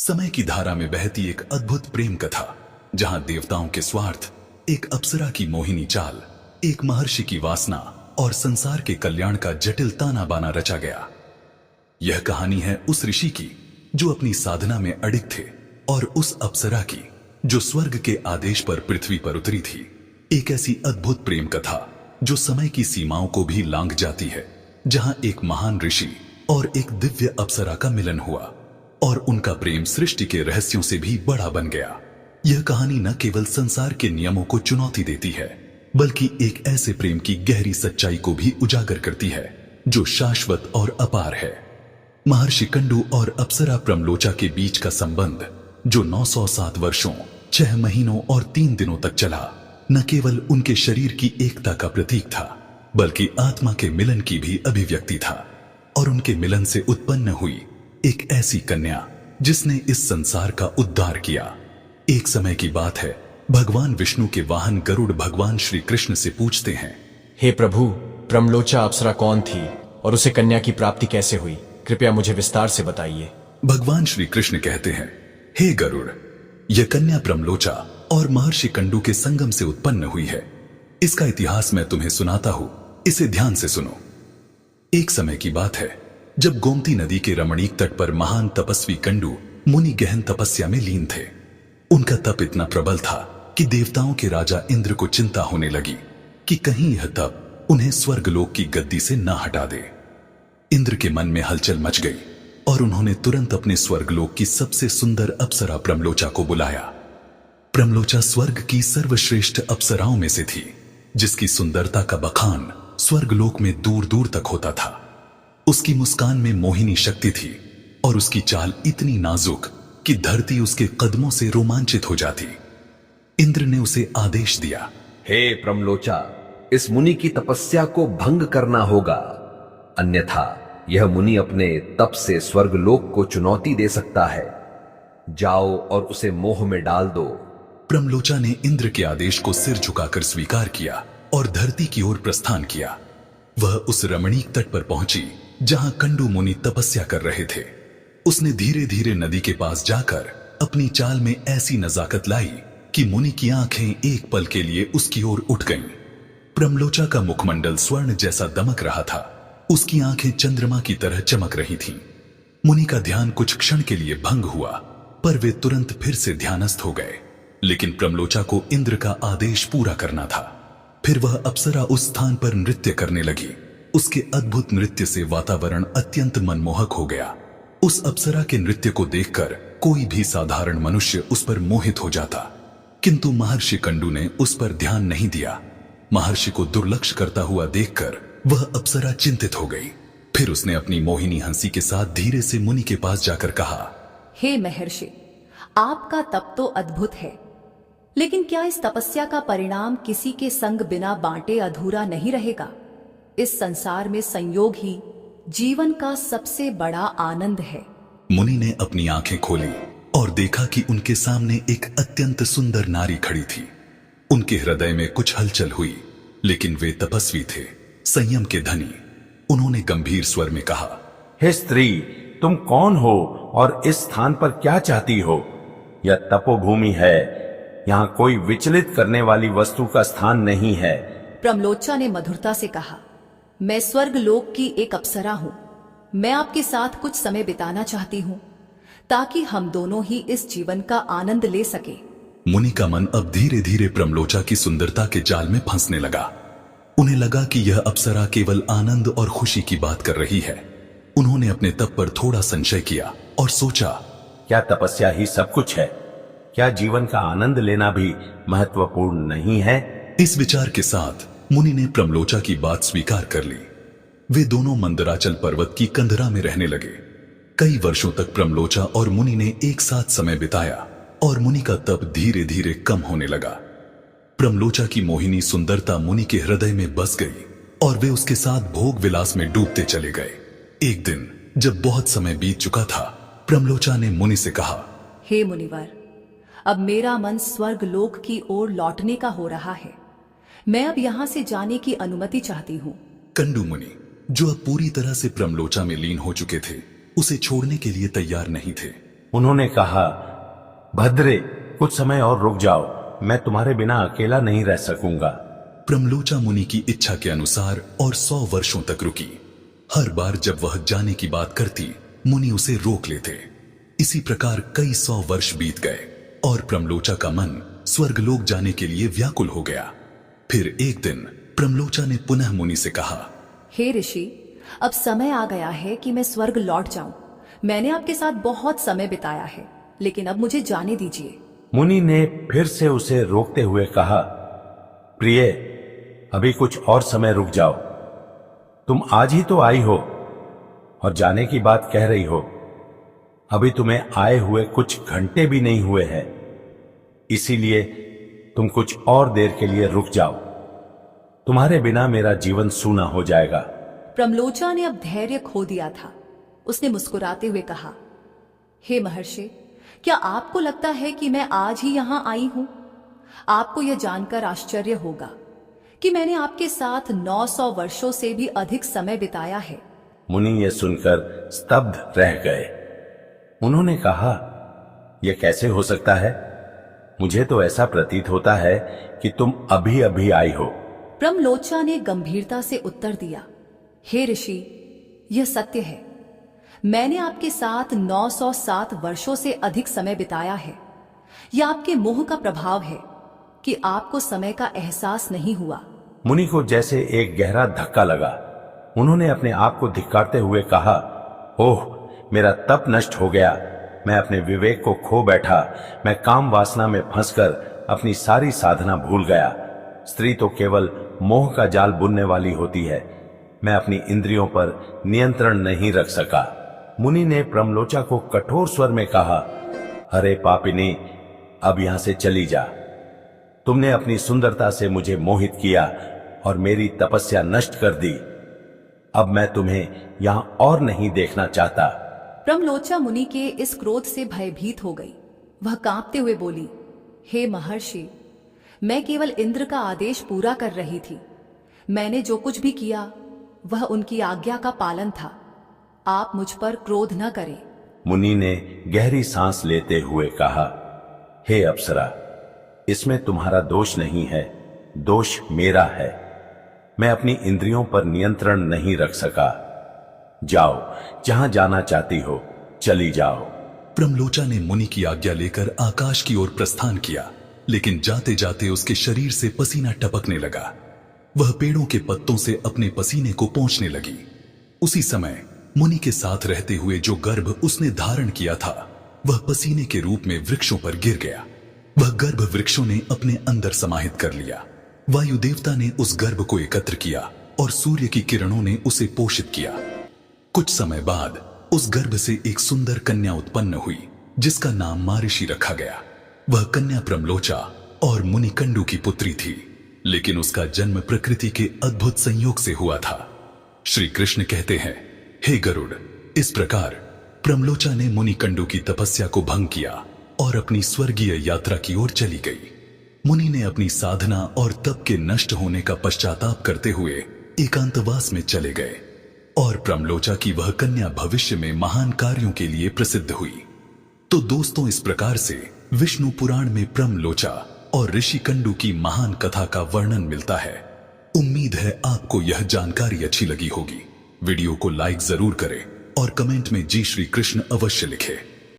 समय की धारा में बहती एक अद्भुत प्रेम कथा, जहां देवताओं के स्वार्थ, एक अप्सरा की मोहिनी चाल, एक महर्षि की वासना और संसार के कल्याण का जटिल ताना बाना रचा गया। यह कहानी है उस ऋषि की जो अपनी साधना में अडिग थे और उस अप्सरा की जो स्वर्ग के आदेश पर पृथ्वी पर उतरी थी। एक ऐसी अद्भुत प्रेम कथा जो समय की सीमाओं को भी लांघ जाती है, जहां एक महान ऋषि और एक दिव्य अप्सरा का मिलन हुआ और उनका प्रेम सृष्टि के रहस्यों से भी बड़ा बन गया। यह कहानी न केवल संसार के नियमों को चुनौती देती है, बल्कि एक ऐसे प्रेम की गहरी सच्चाई को भी उजागर करती है जो शाश्वत और अपार है। महर्षि कंडू और अप्सरा प्रमलोचा के बीच का संबंध, जो 907 वर्षों, 6 महीनों और 3 दिनों तक चला, न केवल उनके शरीर की एकता का प्रतीक था, बल्कि आत्मा के मिलन की भी अभिव्यक्ति था। और उनके मिलन से उत्पन्न हुई एक ऐसी कन्या जिसने इस संसार का उद्धार किया। एक समय की बात है, भगवान विष्णु के वाहन गरुड़ भगवान श्री कृष्ण से पूछते हैं, हे प्रभु, प्रमलोचा अप्सरा कौन थी और उसे कन्या की प्राप्ति कैसे हुई? कृपया मुझे विस्तार से बताइए। भगवान श्री कृष्ण कहते हैं, हे गरुड़, यह कन्या प्रमलोचा और महर्षि कंडू के संगम से उत्पन्न हुई है। इसका इतिहास मैं तुम्हें सुनाता हूं, इसे ध्यान से सुनो। एक समय की बात है जब गोमती नदी के रमणीक तट पर महान तपस्वी कंडू मुनि गहन तपस्या में लीन थे। उनका तप इतना प्रबल था कि देवताओं के राजा इंद्र को चिंता होने लगी कि कहीं यह तप उन्हें स्वर्गलोक की गद्दी से न हटा दे। इंद्र के मन में हलचल मच गई और उन्होंने तुरंत अपने स्वर्गलोक की सबसे सुंदर अप्सरा प्रमलोचा को बुलाया। प्रमलोचा स्वर्ग की सर्वश्रेष्ठ अप्सराओं में से थी, जिसकी सुंदरता का बखान स्वर्गलोक में दूर दूर तक होता था। उसकी मुस्कान में मोहिनी शक्ति थी और उसकी चाल इतनी नाजुक कि धरती उसके कदमों से रोमांचित हो जाती। इंद्र ने उसे आदेश दिया, हे प्रमलोचा, इस मुनि की तपस्या को भंग करना होगा, अन्यथा यह मुनि अपने तप से स्वर्गलोक को चुनौती दे सकता है। जाओ और उसे मोह में डाल दो। प्रमलोचा ने इंद्र के आदेश को सिर झुकाकर स्वीकार किया और धरती की ओर प्रस्थान किया। वह उस रमणीक तट पर पहुंची जहां कंडू मुनि तपस्या कर रहे थे। उसने धीरे धीरे नदी के पास जाकर अपनी चाल में ऐसी नजाकत लाई कि मुनि की आंखें एक पल के लिए उसकी ओर उठ गईं। प्रमलोचा का मुखमंडल स्वर्ण जैसा दमक रहा था, उसकी आंखें चंद्रमा की तरह चमक रही थीं। मुनि का ध्यान कुछ क्षण के लिए भंग हुआ, पर वे तुरंत फिर से ध्यानस्थ हो गए। लेकिन प्रमलोचा को इंद्र का आदेश पूरा करना था। फिर वह अप्सरा उस स्थान पर नृत्य करने लगी। उसके अद्भुत नृत्य से वातावरण अत्यंत मनमोहक हो गया। उस अप्सरा के नृत्य को देखकर कोई भी साधारण मनुष्य उस पर मोहित हो जाता, किंतु महर्षि कंडू ने उस पर ध्यान नहीं दिया। महर्षि को दुर्लक्ष्य करता हुआ देखकर वह अप्सरा चिंतित हो गई। फिर उसने अपनी मोहिनी हंसी के साथ धीरे से मुनि के पास जाकर कहा, हे महर्षि, आपका तप तो अद्भुत है, लेकिन क्या इस तपस्या का परिणाम किसी के संग बिना बांटे अधूरा नहीं रहेगा? इस संसार में संयोग ही जीवन का सबसे बड़ा आनंद है। मुनि ने अपनी आंखें खोली और देखा कि उनके सामने एक अत्यंत सुंदर नारी खड़ी थी। उनके हृदय में कुछ हलचल हुई, लेकिन वे तपस्वी थे, संयम के धनी। उन्होंने गंभीर स्वर में कहा, हे स्त्री, तुम कौन हो और इस स्थान पर क्या चाहती हो? यह तपोभूमि है, यहाँ कोई विचलित करने वाली वस्तु का स्थान नहीं है। प्रमलोचा ने मधुरता से कहा, मैं स्वर्गलोक की एक अप्सरा हूँ। मैं आपके साथ कुछ समय बिताना चाहती हूँ, ताकि हम दोनों ही इस जीवन का आनंद ले सके। मुनि का मन अब धीरे धीरे प्रमलोचा की सुंदरता के जाल में फंसने लगा। उन्हें लगा कि यह अप्सरा केवल आनंद और खुशी की बात कर रही है। उन्होंने अपने तप पर थोड़ा संशय किया और सोचा, क्या तपस्या ही सब कुछ है? क्या जीवन का आनंद लेना भी महत्वपूर्ण नहीं है? इस विचार के साथ मुनि ने प्रमलोचा की बात स्वीकार कर ली। वे दोनों मंदराचल पर्वत की कंदरा में रहने लगे। कई वर्षों तक प्रमलोचा और मुनि ने एक साथ समय बिताया और मुनि का तप धीरे धीरे कम होने लगा। प्रमलोचा की मोहिनी सुंदरता मुनि के हृदय में बस गई और वे उसके साथ भोग विलास में डूबते चले गए। एक दिन जब बहुत समय बीत चुका था, प्रमलोचा ने मुनि से कहा, हे मुनिवर, अब मेरा मन स्वर्गलोक की ओर लौटने का हो रहा है। मैं अब यहाँ से जाने की अनुमति चाहती हूँ। कंडू मुनि, जो अब पूरी तरह से प्रमलोचा में लीन हो चुके थे, उसे छोड़ने के लिए तैयार नहीं थे। उन्होंने कहा, भद्रे, कुछ समय और रुक जाओ, मैं तुम्हारे बिना अकेला नहीं रह सकूंगा। प्रमलोचा मुनि की इच्छा के अनुसार और 100 वर्षों तक रुकी। हर बार जब वह जाने की बात करती, मुनि उसे रोक लेते। इसी प्रकार कई 100 वर्ष बीत गए और प्रमलोचा का मन स्वर्गलोक जाने के लिए व्याकुल हो गया। फिर एक दिन प्रमलोचा ने पुनः मुनि से कहा, हे ऋषि, अब समय आ गया है कि मैं स्वर्ग लौट जाऊं। मैंने आपके साथ बहुत समय बिताया है, लेकिन अब मुझे जाने दीजिए। मुनि ने फिर से उसे रोकते हुए कहा, प्रिय, अभी कुछ और समय रुक जाओ। तुम आज ही तो आई हो और जाने की बात कह रही हो। अभी तुम्हें आए हुए कुछ घंटे भी नहीं हुए हैं, इसीलिए तुम कुछ और देर के लिए रुक जाओ। तुम्हारे बिना मेरा जीवन सूना हो जाएगा। प्रमलोचा ने अब धैर्य खो दिया था। उसने मुस्कुराते हुए कहा, हे महर्षि, क्या आपको लगता है कि मैं आज ही यहां आई हूं? आपको यह जानकर आश्चर्य होगा कि मैंने आपके साथ 900 वर्षों से भी अधिक समय बिताया है। मुनि ये सुनकर स्तब्ध रह गए। उन्होंने कहा, यह कैसे हो सकता है? मुझे तो ऐसा प्रतीत होता है कि तुम अभी अभी आई हो। प्रमलोचा ने गंभीरता से उत्तर दिया, हे ऋषि, यह सत्य है। मैंने आपके साथ 907 वर्षों से अधिक समय बिताया है। यह आपके मोह का प्रभाव है कि आपको समय का एहसास नहीं हुआ। मुनि को जैसे एक गहरा धक्का लगा। उन्होंने अपने आप को धिक्कारते हुए कहा, ओह, मेरा तप नष्ट हो गया। मैं अपने विवेक को खो बैठा। मैं काम वासना में फंसकर अपनी सारी साधना भूल गया। स्त्री तो केवल मोह का जाल बुनने वाली होती है। मैं अपनी इंद्रियों पर नियंत्रण नहीं रख सका। मुनि ने प्रमलोचा को कठोर स्वर में कहा, अरे पापिनी, अब यहां से चली जा। तुमने अपनी सुंदरता से मुझे मोहित किया और मेरी तपस्या नष्ट कर दी। अब मैं तुम्हें यहां और नहीं देखना चाहता। प्रमलोचा मुनि के इस क्रोध से भयभीत हो गई। वह कांपते हुए बोली, हे महर्षि, मैं केवल इंद्र का आदेश पूरा कर रही थी। मैंने जो कुछ भी किया वह उनकी आज्ञा का पालन था। आप मुझ पर क्रोध न करें। मुनि ने गहरी सांस लेते हुए कहा, हे अप्सरा, इसमें तुम्हारा दोष नहीं है, दोष मेरा है। मैं अपनी इंद्रियों पर नियंत्रण नहीं रख सका। जाओ, जहां जाना चाहती हो चली जाओ। प्रमलोचा ने मुनि की आज्ञा लेकर आकाश की ओर प्रस्थान किया, लेकिन जाते जाते उसके शरीर से पसीना टपकने लगा। वह पेड़ों के पत्तों से अपने पसीने को पोंछने लगी। उसी समय मुनि के साथ रहते हुए जो गर्भ उसने धारण किया था, वह पसीने के रूप में वृक्षों पर गिर गया। वह गर्भ वृक्षों ने अपने अंदर समाहित कर लिया। वायु देवता ने उस गर्भ को एकत्र किया और सूर्य की किरणों ने उसे पोषित किया। कुछ समय बाद उस गर्भ से एक सुंदर कन्या उत्पन्न हुई, जिसका नाम महर्षि रखा गया। वह कन्या प्रमलोचा और मुनिकंडू की पुत्री थी, लेकिन उसका जन्म प्रकृति के अद्भुत संयोग से हुआ था। श्री कृष्ण कहते हैं, हे गरुड़, इस प्रकार प्रमलोचा ने मुनिकंडू की तपस्या को भंग किया और अपनी स्वर्गीय यात्रा की ओर चली गई। मुनि ने अपनी साधना और तप के नष्ट होने का पश्चाताप करते हुए एकांतवास में चले गए और प्रमलोचा की वह कन्या भविष्य में महान कार्यों के लिए प्रसिद्ध हुई। तो दोस्तों, इस प्रकार से विष्णु पुराण में प्रमलोचा और ऋषिकंडू की महान कथा का वर्णन मिलता है। उम्मीद है आपको यह जानकारी अच्छी लगी होगी। वीडियो को लाइक जरूर करें और कमेंट में जय श्री कृष्ण अवश्य लिखें।